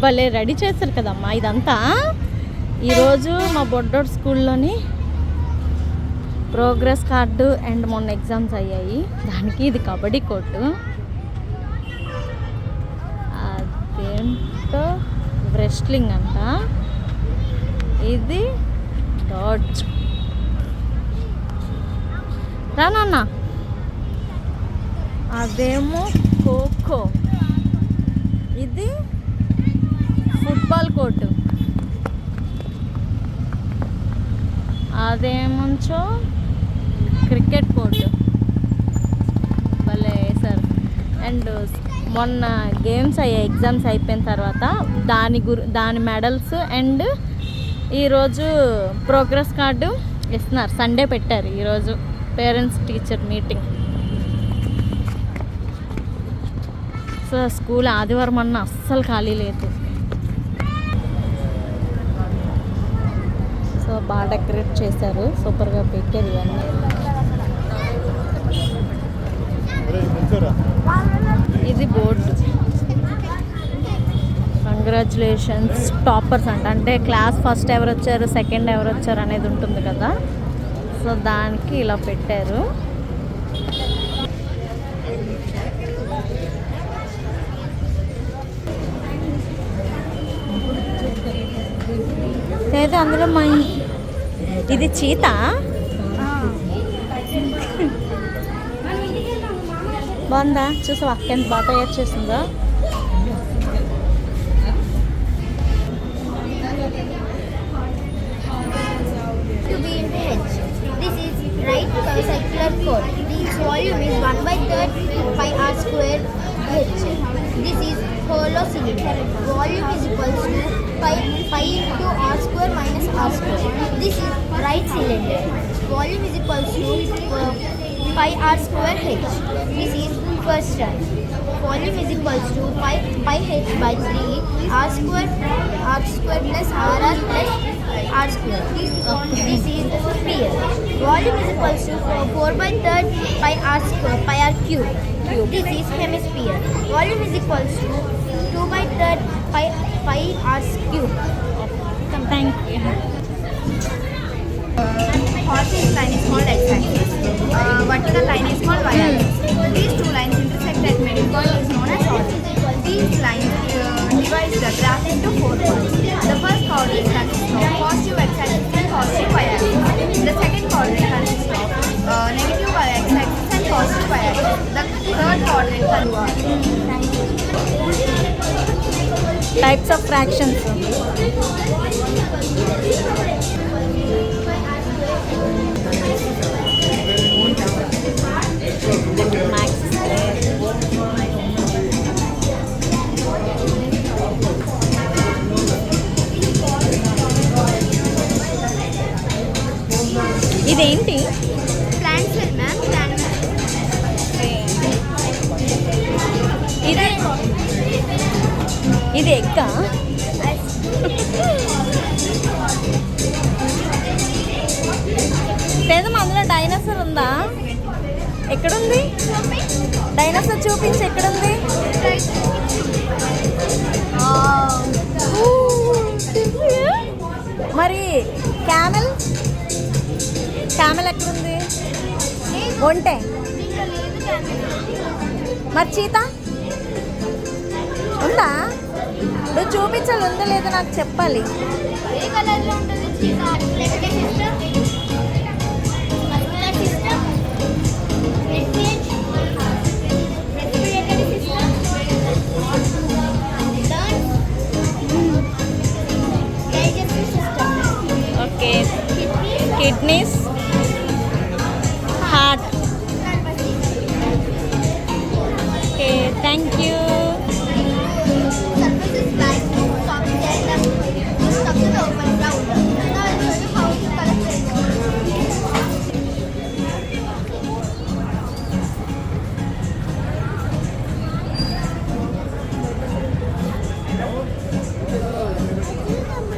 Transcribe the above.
భలే రెడీ చేశారు కదమ్మా ఇదంతా. ఈరోజు మా బొడ్డోడ్ స్కూల్లోని ప్రోగ్రెస్ కార్డు అండ్ మొన్న ఎగ్జామ్స్ అయ్యాయి. దానికి ఇది కబడ్డీ కోర్టు, అదేంటో రెస్లింగ్ అంట, ఇది డాడ్జ్. రానన్న అదేమో ఖోఖో, ఇది ఫుట్బాల్ కోర్టు, అదేమంచో క్రికెట్ కోర్టు. భలే వేశారు. అండ్ మొన్న గేమ్స్ అయ్యాయి, ఎగ్జామ్స్ అయిపోయిన తర్వాత దాని మెడల్స్ అండ్ ఈరోజు ప్రోగ్రెస్ కార్డు ఇస్తున్నారు. సండే పెట్టారు ఈరోజు parents teacher meeting. So school ఆదివారం అన్న అస్సలు ఖాళీ లేదు. సో బాగా డెకరేట్ చేశారు, సూపర్గా పెట్టారు ఇవన్నీ. ఇది బోర్డు, కంగ్రాచులేషన్స్ టాపర్స్ అంట, అంటే క్లాస్ ఫస్ట్ ఎవరు వచ్చారు, సెకండ్ ఎవరు వచ్చారు అనేది ఉంటుంది కదా. సో దానికి ఇలా పెట్టారు. లేదు అందులో మా ఇది చీత బాగుందా, చూసావా అక్క ఎంత బాగా తయారు చేసిందో. Circular chord. Its volume is 1/3 pi r square h. This is hollow cylinder. Volume is equals to pi into r square minus r square. This is right cylinder. Volume is equals to pi r square h. This is first term. Volume is equals to pi h by 3 r square plus r plus r square. This is sphere. Volume is equals to 4/3 pi r square pi r cube. This is hemisphere. Volume is equals to 2/3 pi r cube. Thank you. Horizontal line is called x-axis. Vertical line is called y-axis. These two lines intersect at middle point is known as origin. These lines divide the graph into 4 parts. The first coordinate consists of positive x-axis and positive y-axis. The second coordinate consists of negative y-axis and positive y-axis. The third coordinate consists types of fractions. Max square. ఇదేంటి? Plant cell ma'am. ఇది ఎగ్గా? లేదమ్మా అందులో dinosaur ఉందా? ఎక్కడుంది dinosaur? చూపించి ఎక్కడుంది? మరి camel ఎక్కడుంది? ఒంటె మరి చీత ఉందా? నువ్వు చూపించాలి, ఉందా లేదా నాకు చెప్పాలి. ఏ కలర్లో ఉంటుంది చీత? Okay, kidneys